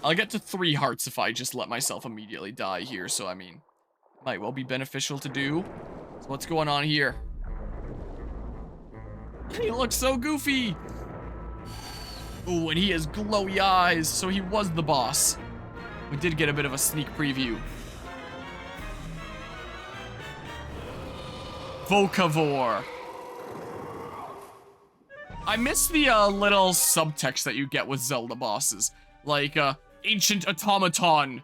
I'll get to 3 hearts if I just let myself immediately die here, so I mean, might well be beneficial to do. So what's going on here? He looks so goofy! Ooh, and he has glowy eyes, so he was the boss. We did get a bit of a sneak preview. Vocavor. I miss the little subtext that you get with Zelda bosses. Like, Ancient Automaton.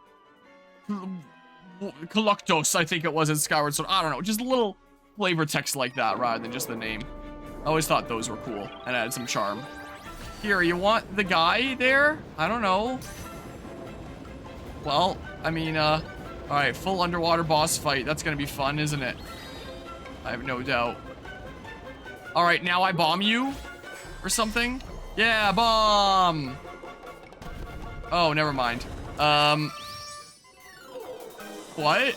Collectos, I think it was in Skyward Sword. I don't know, just a little flavor text like that rather than just the name. I always thought those were cool and added some charm. Here, you want the guy there? I don't know. Well, I mean, alright, full underwater boss fight. That's gonna be fun, isn't it? I have no doubt. Alright, now I bomb you? Or something? Yeah, bomb! Oh, never mind. What?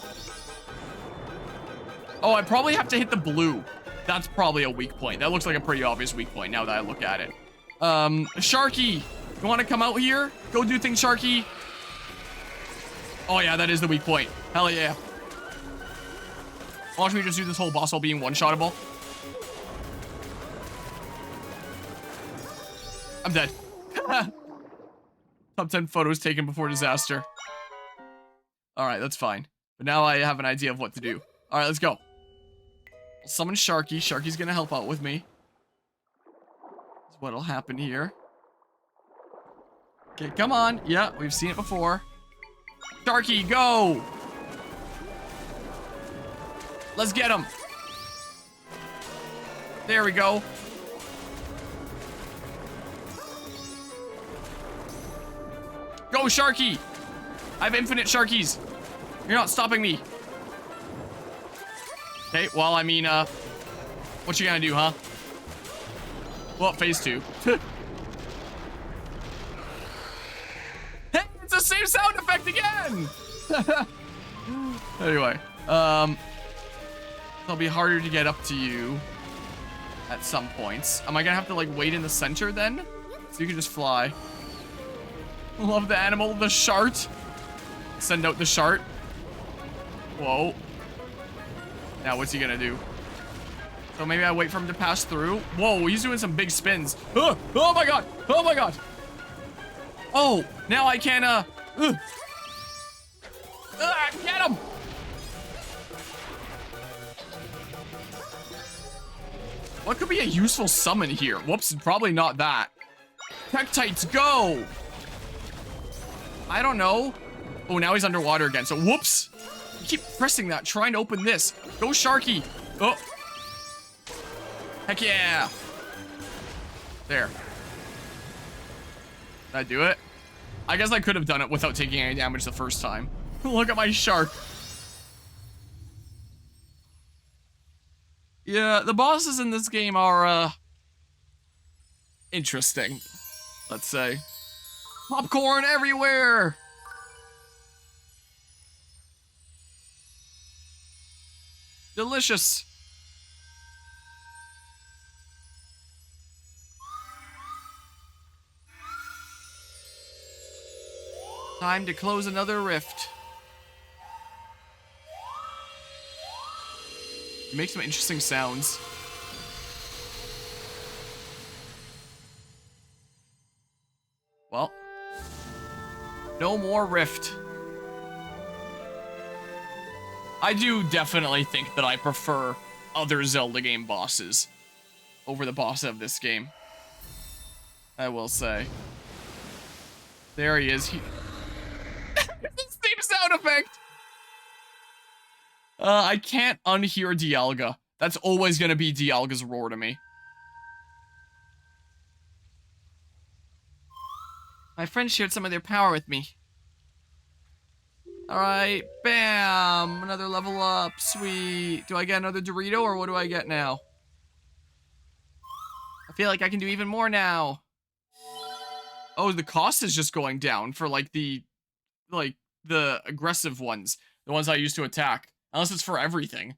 Oh, I probably have to hit the blue. That's probably a weak point. That looks like a pretty obvious weak point now that I look at it. Sharky! You wanna come out here? Go do things, Sharky. Oh yeah, that is the weak point. Hell yeah. Watch me just do this whole boss while being one-shottable. I'm dead. Top 10 photos taken before disaster. Alright, that's fine. But now I have an idea of what to do. Alright, let's go. I'll summon Sharky. Sharky's gonna help out with me. That's what'll happen here. Okay, come on. Yeah, we've seen it before. Sharky, go! Let's get him. There we go. Go, Sharky! I have infinite Sharkies. You're not stopping me. Okay, well, I mean, what you gonna do, huh? Well, phase 2. Hey, it's the same sound effect again! Anyway, it'll be harder to get up to you at some points. Am I gonna have to, like, wait in the center then? So you can just fly. Love the animal, the shart. Send out the shart. Whoa. Now what's he gonna do? So maybe I wait for him to pass through. Whoa, he's doing some big spins. Oh my god! Oh my god! Oh, now I can, get him! What could be a useful summon here? Whoops, probably not that. Tektites, go! I don't know. Oh, now he's underwater again, so whoops. You keep pressing that, trying to open this. Go, Sharky. Oh. Heck yeah. There. Did I do it? I guess I could have done it without taking any damage the first time. Look at my shark. Yeah, the bosses in this game are, interesting, let's say. Popcorn everywhere! Delicious. Time to close another rift. You make some interesting sounds. Well, no more rift. I do definitely think that I prefer other Zelda game bosses over the boss of this game. I will say. There he is. It's the same sound effect! I can't unhear Dialga. That's always gonna be Dialga's roar to me. My friends shared some of their power with me. Alright, bam! Another level up, sweet. Do I get another Dorito, or what do I get now? I feel like I can do even more now. Oh, the cost is just going down for, like, the aggressive ones. The ones I used to attack. Unless it's for everything.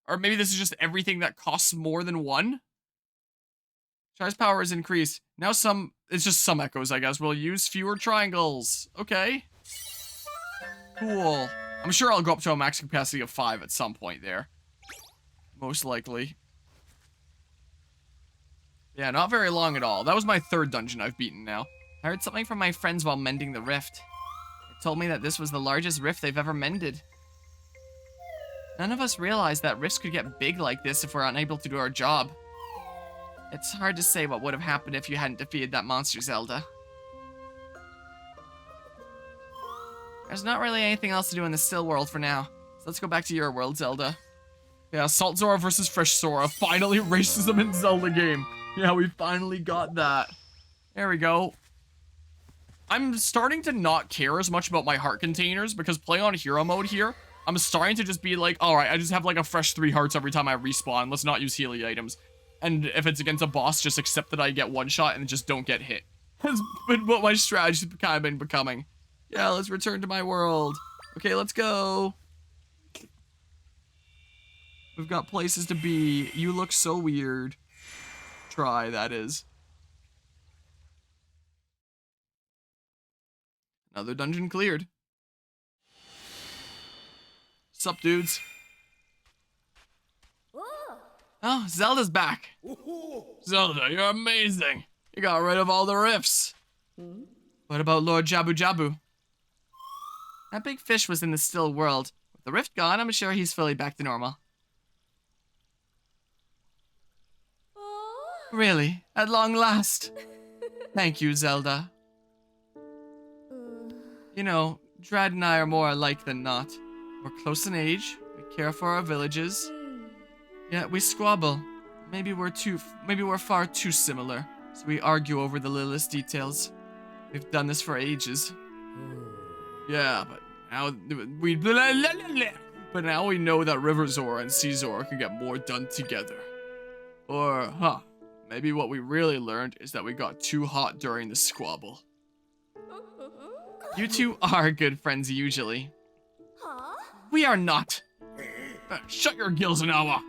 Or maybe this is just everything that costs more than one? Charge power is increased. Now some it's just some echoes, I guess. We'll use fewer triangles. Okay. Cool. I'm sure I'll go up to a max capacity of 5 at some point there. Most likely. Yeah, not very long at all. That was my 3rd dungeon I've beaten now. I heard something from my friends while mending the rift. They told me that this was the largest rift they've ever mended. None of us realized that rifts could get big like this if we're unable to do our job. It's hard to say what would have happened if you hadn't defeated that monster, Zelda. There's not really anything else to do in the still world for now. So let's go back to your world, Zelda. Yeah, Salt Zora versus Fresh Zora. Finally racism in Zelda game. Yeah, we finally got that. There we go. I'm starting to not care as much about my heart containers because playing on hero mode here, I'm starting to just be like, alright, I just have like a fresh 3 hearts every time I respawn. Let's not use Healy items. And if it's against a boss, just accept that I get 1 shot and just don't get hit. That's been what my strategy's kind of been becoming. Yeah, let's return to my world. Okay, let's go. We've got places to be. You look so weird. Try, that is. Another dungeon cleared. Sup, dudes? Oh, Zelda's back. Zelda, you're amazing. You got rid of all the rifts. What about Lord Jabu Jabu? That big fish was in the still world. With the rift gone, I'm sure he's fully back to normal. Really? At long last? Thank you, Zelda. You know, Drad and I are more alike than not. We're close in age, we care for our villages. Yet we squabble. Maybe we're far too similar, so we argue over the littlest details. We've done this for ages. Yeah, but now we know that River Zora and Sea Zora can get more done together. Or, maybe what we really learned is that we got too hot during the squabble. You two are good friends usually. We are not. Shut your gills, Anawa.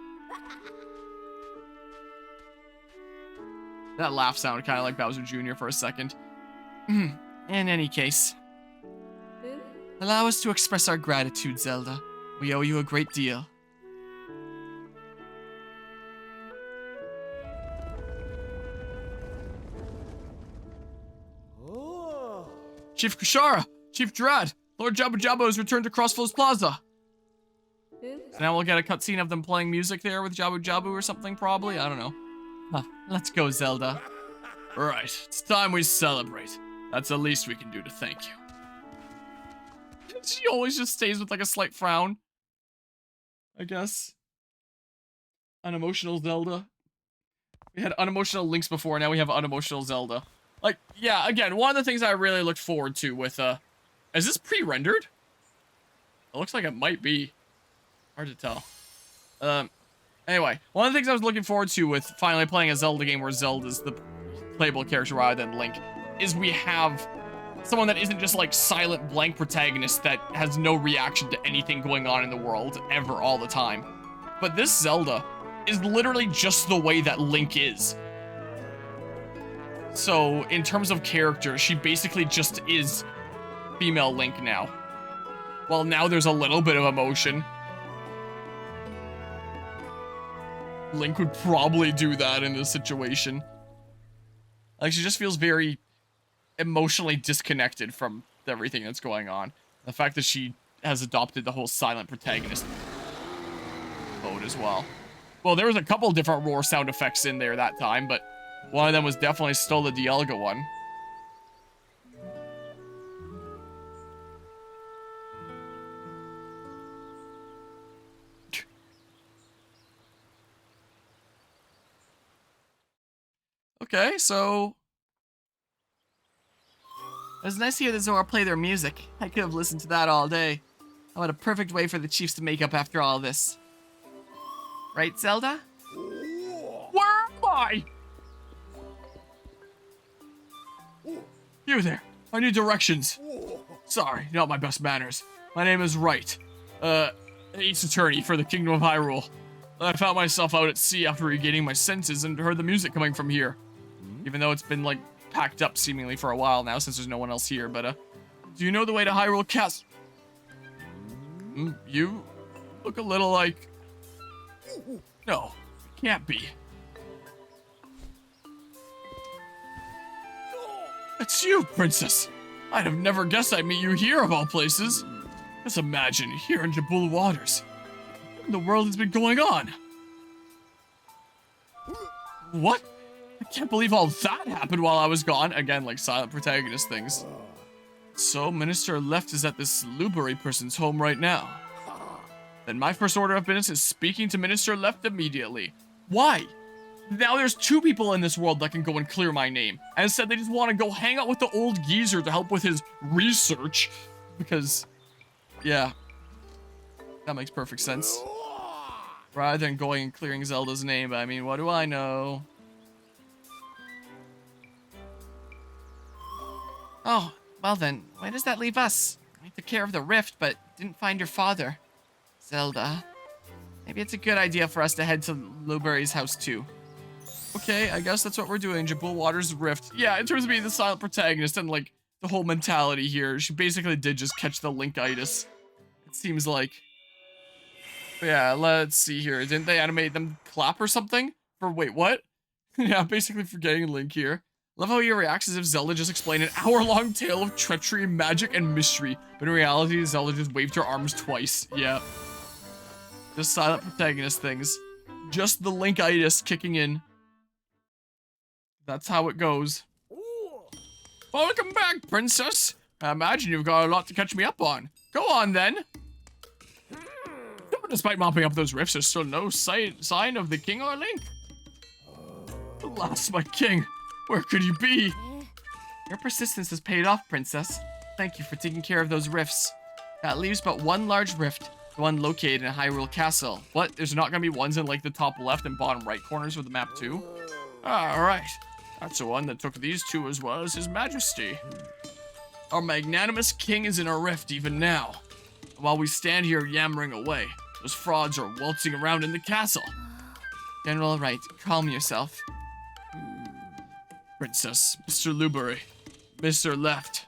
That laugh sounded kind of like Bowser Jr. for a second. In any case, allow us to express our gratitude, Zelda. We owe you a great deal. Chief Kushara! Chief Drad! Lord Jabu Jabu has returned to Crossflows Plaza! So now we'll get a cutscene of them playing music there with Jabu Jabu or something, probably? I don't know. Let's go, Zelda. Right, it's time we celebrate. That's the least we can do to thank you. She always just stays with like a slight frown. I guess. Unemotional Zelda. We had unemotional Links before, now we have unemotional Zelda. Like, yeah, again, one of the things I really looked forward to with, is this pre-rendered? It looks like it might be. Hard to tell. Anyway, one of the things I was looking forward to with finally playing a Zelda game where Zelda's the playable character rather than Link, is we have someone that isn't just like silent blank protagonist that has no reaction to anything going on in the world ever all the time. But this Zelda is literally just the way that Link is. So, in terms of character, she basically just is female Link now. Well, now there's a little bit of emotion. Link would probably do that in this situation. Like, she just feels very emotionally disconnected from everything that's going on. The fact that she has adopted the whole silent protagonist mode as well. Well, there was a couple different roar sound effects in there that time, but one of them was definitely still the Dialga one. Okay, so it was nice to hear the Zora play their music. I could have listened to that all day. What a perfect way for the chiefs to make up after all this. Right, Zelda? Where am I? You there. I need directions. Sorry, not my best manners. My name is Wright. Ace Attorney for the Kingdom of Hyrule. I found myself out at sea after regaining my senses and heard the music coming from here. Even though it's been like packed up seemingly for a while now since there's no one else here, but, do you know the way to Hyrule Castle? You look a little like... No, it can't be. It's you, Princess. I'd have never guessed I'd meet you here of all places. Just imagine, here in Jabul waters. What in the world has been going on? What? I can't believe all that happened while I was gone. Again, like silent protagonist things. So, Minister Left is at this Lubury person's home right now. Then my first order of business is speaking to Minister Left immediately. Why? Now there's 2 people in this world that can go and clear my name. And instead they just want to go hang out with the old geezer to help with his research. Because, yeah. That makes perfect sense. Rather than going and clearing Zelda's name, I mean, what do I know? Oh, well then, why does that leave us? We took care of the rift, but didn't find your father. Zelda. Maybe it's a good idea for us to head to Lubury's house too. Okay, I guess that's what we're doing. Jabul Waters Rift. Yeah, in terms of being the silent protagonist and like the whole mentality here, she basically did just catch the Linkitis. It seems like. But yeah, let's see here. Didn't they animate them clap or something? For wait, what? Yeah, basically forgetting Link here. Love how he reacts as if Zelda just explained an hour-long tale of treachery, magic, and mystery. But in reality, Zelda just waved her arms twice. Yeah. Just silent protagonist things. Just the Linkitis kicking in. That's how it goes. Welcome back, Princess. I imagine you've got a lot to catch me up on. Go on, then. Despite mopping up those rifts, there's still no sign of the king or Link. Alas, my king. Where could he be? Your persistence has paid off, Princess. Thank you for taking care of those rifts. That leaves but one large rift, the one located in Hyrule Castle. What? There's not gonna be ones in like the top left and bottom right corners of the map too? Ah, right. That's the one that took these 2 as well as His Majesty. Our magnanimous king is in a rift even now. While we stand here yammering away, those frauds are waltzing around in the castle. General Wright, calm yourself. Princess, Mr. Lubury, Mr. Left.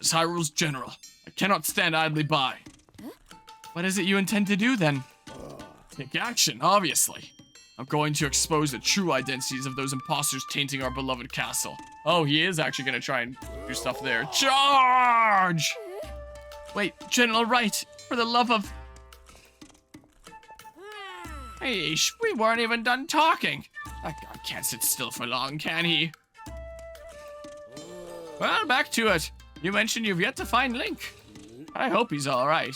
As Hyrule's general, I cannot stand idly by. What is it you intend to do, then? Take action, obviously. I'm going to expose the true identities of those imposters tainting our beloved castle. Oh, he is actually going to try and do stuff there. Charge! Wait, General Wright, for the love of... Hey, we weren't even done talking. That guy can't sit still for long, can he? Well, back to it. You mentioned you've yet to find Link. I hope he's alright.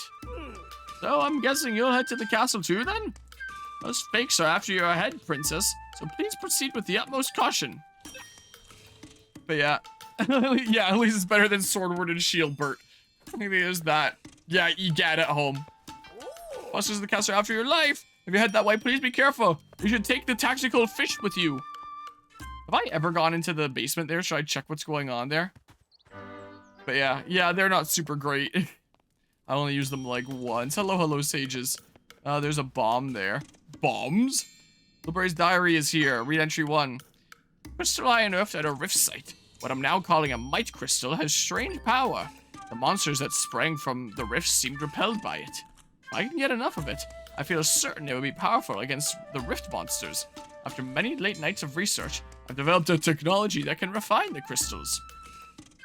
So I'm guessing you'll head to the castle too, then? Those fakes are after your head, Princess, so please proceed with the utmost caution. But yeah. Yeah, at least it's better than Swordward and Shield Bert. I think there's that. Yeah, egad at home. Busters of the castle are after your life. If you head that way, please be careful. You should take the tactical fish with you. Have I ever gone into the basement there? Should I check what's going on there? But yeah, they're not super great. I only use them like once. Hello, sages. There's a bomb there. Bombs? Lubury's diary is here. Read entry 1. Crystal I unearthed at a rift site. What I'm now calling a might crystal has strange power. The monsters that sprang from the rift seemed repelled by it. If I can get enough of it, I feel certain it would be powerful against the rift monsters. After many late nights of research, I've developed a technology that can refine the crystals.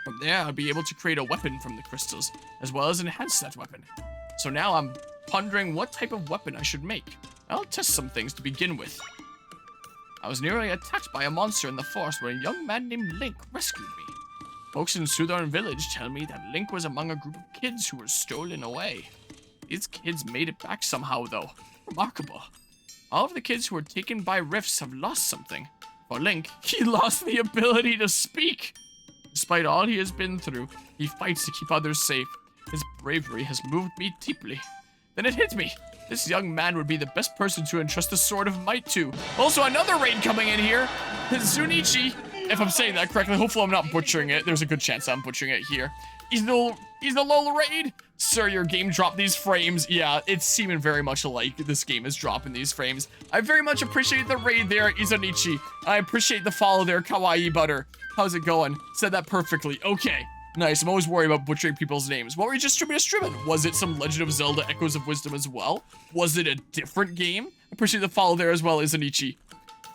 From there, I'll be able to create a weapon from the crystals, as well as enhance that weapon. So now I'm pondering what type of weapon I should make. I'll test some things to begin with. I was nearly attacked by a monster in the forest when a young man named Link rescued me. Folks in Suthorn Village tell me that Link was among a group of kids who were stolen away. These kids made it back somehow, though. Remarkable. All of the kids who were taken by rifts have lost something. For Link, he lost the ability to speak. Despite all he has been through, he fights to keep others safe. His bravery has moved me deeply. Then it hit me. This young man would be the best person to entrust the Sword of Might to. Also, another raid coming in here. Zunichi, if I'm saying that correctly, hopefully I'm not butchering it. There's a good chance I'm butchering it here. He's the low raid. Sir, your game dropped these frames. Yeah, it's seeming very much like this game is dropping these frames. I very much appreciate the raid there, Izanichi. I appreciate the follow there, Kawaii Butter. How's it going? Said that perfectly. Okay. Nice. I'm always worried about butchering people's names. What were you just streaming? Was it some Legend of Zelda Echoes of Wisdom as well? Was it a different game? Appreciate the follow there as well, Izanichi.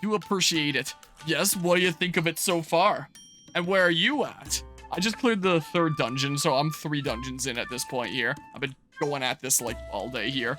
Do appreciate it. Yes, what do you think of it so far? And where are you at? I just cleared the 3rd dungeon, so I'm 3 dungeons in at this point here. I've been going at this like all day here.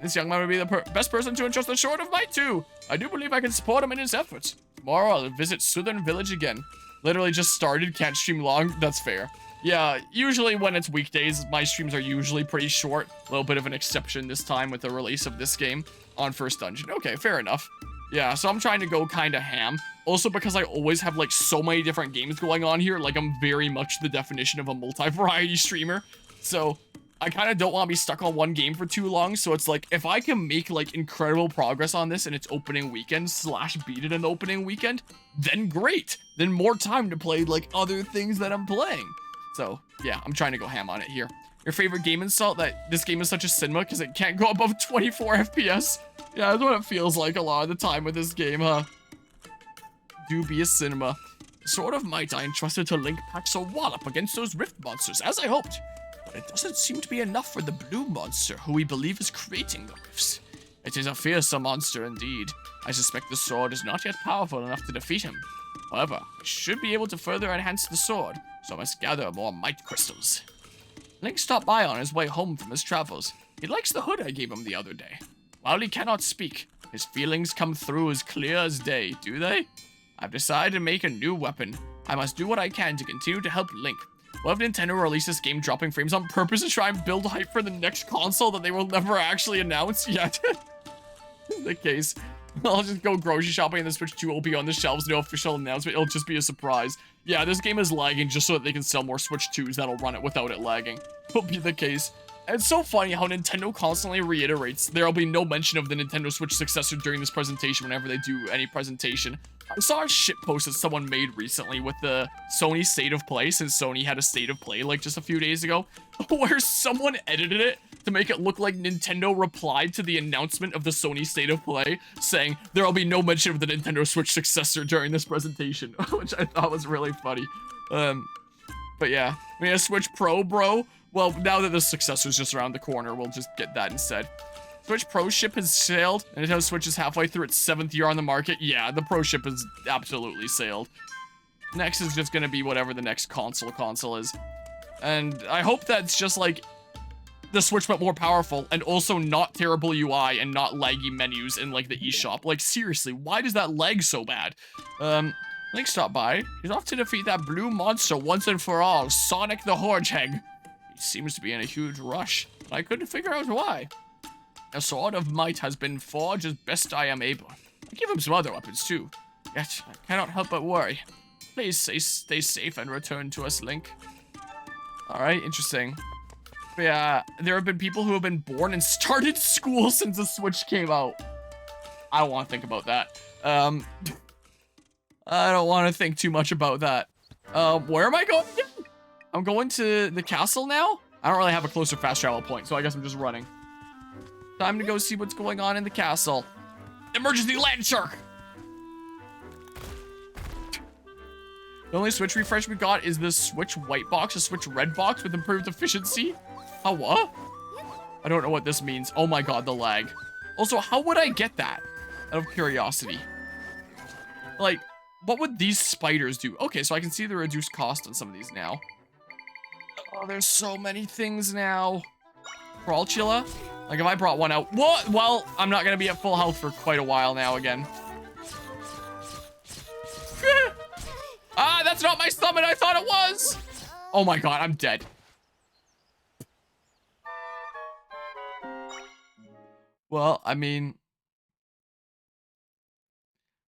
This young man would be the best person to entrust the Sword of Might to. I do believe I can support him in his efforts. Tomorrow I'll visit Southern Village again. Literally just started, can't stream long. That's fair. Yeah, usually when it's weekdays, my streams are usually pretty short. A little bit of an exception this time with the release of this game on 1st dungeon. Okay, fair enough. Yeah, so I'm trying to go kind of ham. Also because I always have like so many different games going on here. Like I'm very much the definition of a multi-variety streamer. So I kind of don't want to be stuck on one game for too long. So it's like if I can make like incredible progress on this in its opening weekend / beat it in the opening weekend, then great. Then more time to play like other things that I'm playing. So yeah, I'm trying to go ham on it here. Your favorite game insult? That this game is such a cinema because it can't go above 24 FPS. Yeah, that's what it feels like a lot of the time with this game, huh? Do be a cinema. Sword of Might I entrusted to Link packs a wallop against those rift monsters, as I hoped. But it doesn't seem to be enough for the blue monster, who we believe is creating the rifts. It is a fearsome monster indeed. I suspect the sword is not yet powerful enough to defeat him. However, I should be able to further enhance the sword, so I must gather more might crystals. Link stopped by on his way home from his travels. He likes the hood I gave him the other day. While he cannot speak, his feelings come through as clear as day, do they? I've decided to make a new weapon. I must do what I can to continue to help Link. Will have Nintendo release this game dropping frames on purpose to try and build hype for the next console that they will never actually announce yet? In the case, I'll just go grocery shopping and the Switch 2 will be on the shelves, no official announcement, it'll just be a surprise. Yeah, this game is lagging just so that they can sell more Switch 2s that'll run it without it lagging. Will be the case. And it's so funny how Nintendo constantly reiterates there'll be no mention of the Nintendo Switch successor during this presentation whenever they do any presentation. I saw a shitpost that someone made recently with the Sony State of Play, since Sony had a State of Play like just a few days ago, where someone edited it to make it look like Nintendo replied to the announcement of the Sony State of Play, saying there'll be no mention of the Nintendo Switch successor during this presentation, which I thought was really funny. But yeah, I mean, a Switch Pro, bro. Well, now that the successor's just around the corner, we'll just get that instead. Switch Pro ship has sailed, and Nintendo Switch is halfway through its 7th year on the market. Yeah, the Pro ship has absolutely sailed. Next is just gonna be whatever the next console is. And I hope that's just like the Switch but more powerful, and also not terrible UI and not laggy menus in like the eShop. Like seriously, why does that lag so bad? Link stopped by. He's off to defeat that blue monster once and for all, Sonic the Hedgehog. He seems to be in a huge rush, but I couldn't figure out why. A sword of might has been forged as best I am able. I give him some other weapons too. Yet, I cannot help but worry. Please stay safe and return to us, Link. Alright, interesting. But yeah, there have been people who have been born and started school since the Switch came out. I don't want to think about that. I don't want to think too much about that. Where am I going again? I'm going to the castle now? I don't really have a closer fast travel point, so I guess I'm just running. Time to go see what's going on in the castle. Emergency land shark! The only Switch refresh we got is the Switch white box, a Switch red box with improved efficiency. Oh, what? I don't know what this means. Oh my god, the lag. Also, how would I get that? Out of curiosity. Like, what would these spiders do? Okay, so I can see the reduced cost on some of these now. Oh, there's so many things now. Crawlchilla? Like, if I brought one out... What? Well, I'm not gonna be at full health for quite a while now again. Ah, that's not my summon. I thought it was. Oh my god, I'm dead. Well, I mean...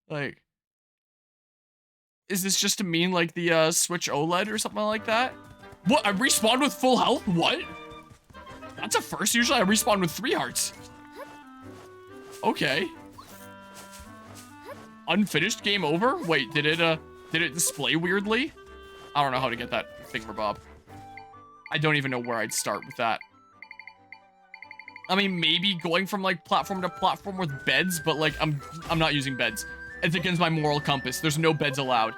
Like... Is this just to mean, like, the, Switch OLED or something like that? What? I respawned with full health? What? That's a first. Usually I respawn with 3 hearts. Okay. Unfinished game over? Wait, did it display weirdly? I don't know how to get that thingamabob. I don't even know where I'd start with that. I mean, maybe going from like platform to platform with beds, but like I'm not using beds. It's against my moral compass. There's no beds allowed.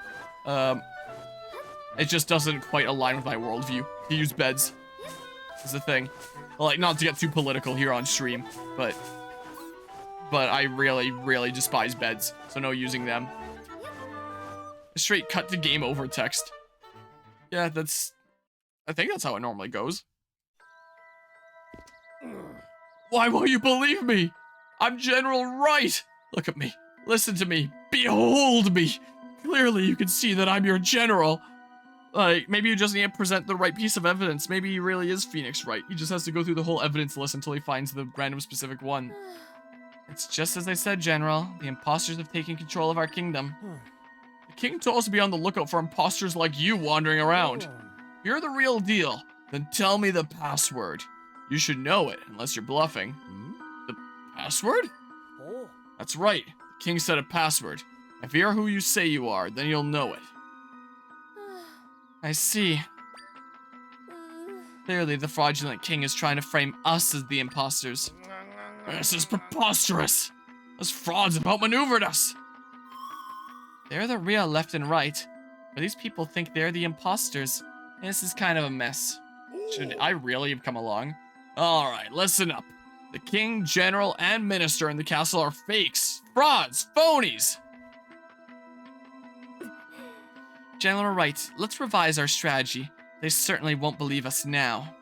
It just doesn't quite align with my worldview to use beds. Is the thing. Like, not to get too political here on stream, but I really despise beds, so no using them. A straight cut to game over text. Yeah, I think that's how it normally goes. Why won't you believe me? I'm General Wright. Look at me. Listen to me. Behold me. Clearly you can see that I'm your general. Like, maybe you just need to present the right piece of evidence. Maybe he really is Phoenix Wright. He just has to go through the whole evidence list until he finds the random specific one. It's just as I said, General. The imposters have taken control of our kingdom. The king told us to be on the lookout for imposters like you wandering around. You're the real deal. Then tell me the password. You should know it, unless you're bluffing. The password? That's right. The king said a password. If you're who you say you are, then you'll know it. I see. Clearly, the fraudulent king is trying to frame us as the imposters. This is preposterous. Those frauds have outmaneuvered us. They're the real left and right, but these people think they're the imposters. This is kind of a mess. Should I really have come along? Alright, listen up. The king, general, and minister in the castle are fakes, frauds, phonies. General Wright, let's revise our strategy. They certainly won't believe us now.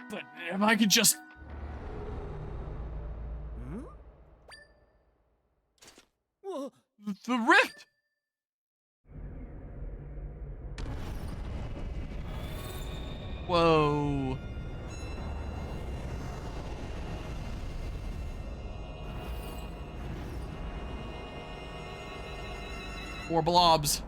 But if I could just... The rift! Whoa. Four blobs.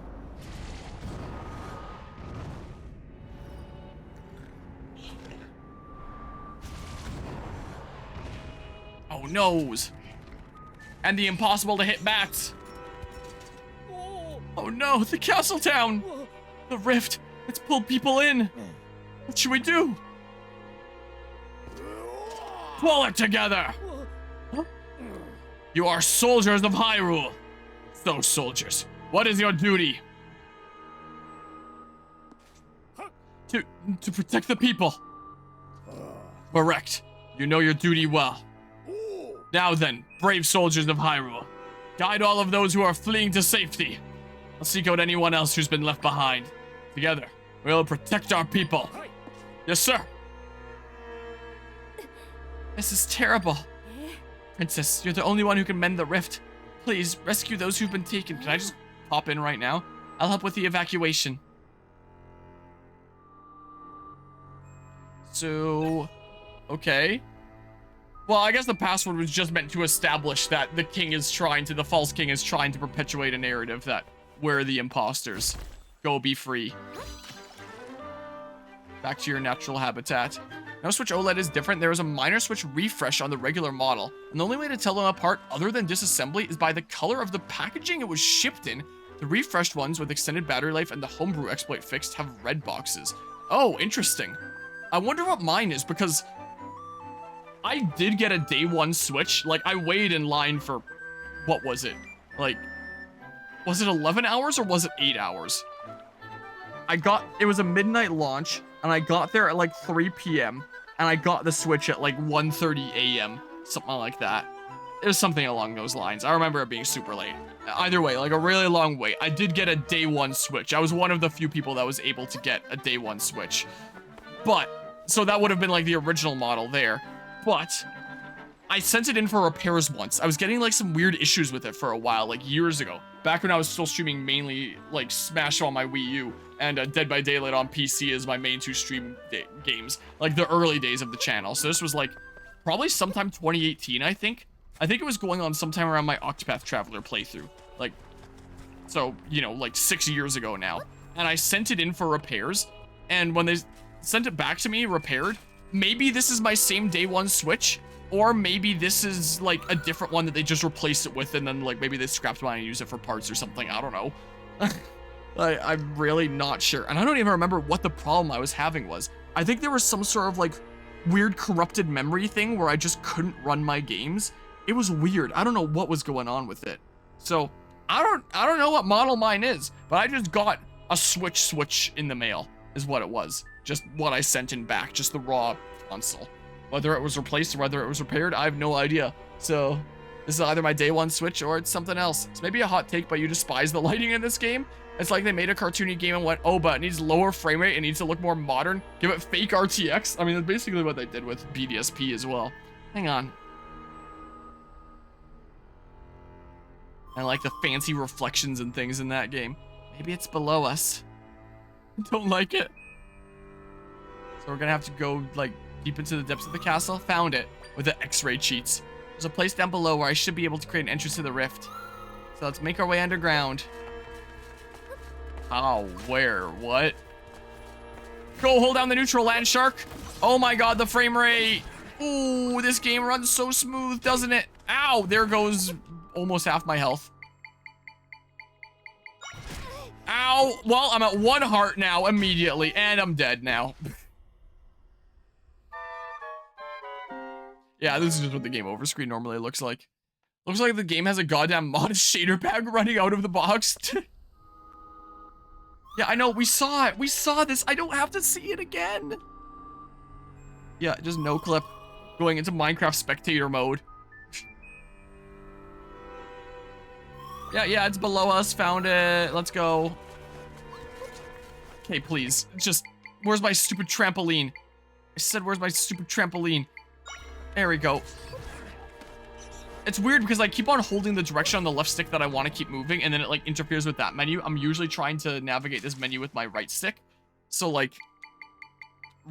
Oh, noes. And the impossible to hit bats. Oh no, the castle town! The rift, it's pulled people in. What should we do? Pull it together! Huh? You are soldiers of Hyrule. So soldiers, what is your duty? To protect the people. Correct. You know your duty well. Now then, brave soldiers of Hyrule, guide all of those who are fleeing to safety. I'll seek out anyone else who's been left behind. Together, we'll protect our people. Yes, sir. This is terrible. Princess, you're the only one who can mend the rift. Please, rescue those who've been taken. Can I just pop in right now? I'll help with the evacuation. So, okay. Well, I guess the password was just meant to establish that the false king is trying to perpetuate a narrative that we're the imposters. Go be free. Back to your natural habitat. No Switch OLED is different. There is a minor Switch refresh on the regular model, and the only way to tell them apart other than disassembly is by the color of the packaging it was shipped in. The refreshed ones with extended battery life and the homebrew exploit fixed have red boxes. Oh, interesting. I wonder what mine is, because I did get a day one Switch. Like, I waited in line for, what was it? Like, was it 11 hours or was it 8 hours? It was a midnight launch, and I got there at like 3 p.m. and I got the Switch at like 1:30 a.m. Something like that. It was something along those lines. I remember it being super late. Either way, like a really long wait. I did get a day one Switch. I was one of the few people that was able to get a day one Switch. But, so that would have been like the original model there. But I sent it in for repairs once. I was getting like some weird issues with it for a while, like years ago. Back when I was still streaming mainly like Smash on my Wii U and Dead by Daylight on PC as my main two stream games. Like the early days of the channel. So this was like probably sometime 2018, I think. I think it was going on sometime around my Octopath Traveler playthrough. Like, so, you know, like 6 years ago now. And I sent it in for repairs. And when they sent it back to me repaired, maybe this is my same day one Switch, or maybe this is like a different one that they just replaced it with and then like maybe they scrapped mine and used it for parts or something. I don't know. I'm really not sure. And I don't even remember what the problem I was having was. I think there was some sort of like weird corrupted memory thing where I just couldn't run my games. It was weird. I don't know what was going on with it. So I don't know what model mine is, but I just got a Switch in the mail is what it was. Just what I sent in back, just the raw console. Whether it was replaced or whether it was repaired, I have no idea. So this is either my day one Switch or it's something else. It's maybe a hot take, but you despise the lighting in this game. It's like they made a cartoony game and went, oh, but it needs lower frame rate. It needs to look more modern. Give it fake RTX. I mean, that's basically what they did with BDSP as well. Hang on. I like the fancy reflections and things in that game. Maybe it's below us. Don't like it. So we're gonna have to go like deep into the depths of the castle. Found it with the X-ray cheats. There's a place down below where I should be able to create an entrance to the rift. So let's make our way underground. Oh, where? What? Go hold down the neutral, land shark. Oh my god, the frame rate. Ooh, this game runs so smooth, doesn't it? Ow, there goes almost half my health. Ow. Well, I'm at 1 heart now immediately, and I'm dead now. Yeah, this is just what the game over screen normally looks like. Looks like the game has a goddamn mod shader pack running out of the box. Yeah, I know, we saw it. We saw this. I don't have to see it again. Yeah, just no clip. Going into Minecraft spectator mode. Yeah, it's below us. Found it. Let's go. Okay, please. Just, where's my stupid trampoline? I said, where's my stupid trampoline? There we go. It's weird because I keep on holding the direction on the left stick that I want to keep moving, and then it like interferes with that menu. I'm usually trying to navigate this menu with my right stick. So like,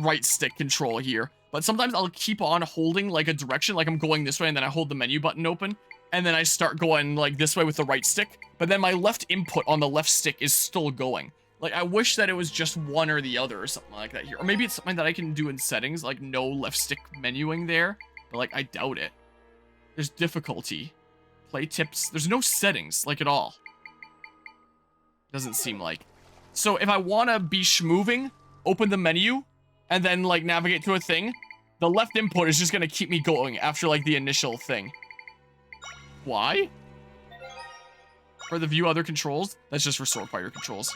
right stick control here. But sometimes I'll keep on holding like a direction, like I'm going this way, and then I hold the menu button open. And then I start going like this way with the right stick. But then my left input on the left stick is still going. Like, I wish that it was just one or the other or something like that here. Or maybe it's something that I can do in settings, like no left stick menuing there. But like, I doubt it. There's difficulty. Play tips. There's no settings, like at all. Doesn't seem like. So if I want to be schmoving, open the menu, and then like navigate to a thing, the left input is just going to keep me going after like the initial thing. Why? For the view other controls? That's just for sword fighter controls.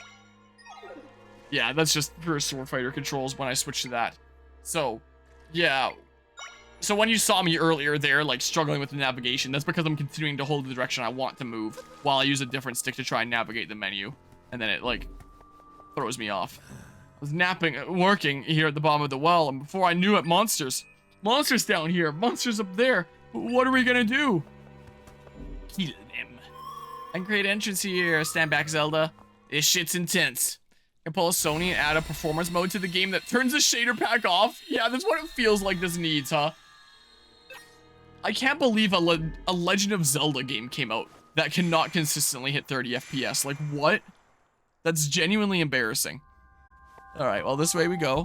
Yeah, that's just for sword fighter controls when I switch to that. So, yeah. So when you saw me earlier there, like, struggling with the navigation, that's because I'm continuing to hold the direction I want to move while I use a different stick to try and navigate the menu. And then it, like, throws me off. I was working here at the bottom of the well, and before I knew it, monsters. Monsters down here. Monsters up there. What are we gonna do? Kill them. I can create an entrance here. Stand back, Zelda. This shit's intense. I can pull a Sony and add a performance mode to the game that turns the shader pack off. Yeah, that's what it feels like this needs, huh? I can't believe a Legend of Zelda game came out that cannot consistently hit 30 FPS. Like, what? That's genuinely embarrassing. Alright, well, this way we go.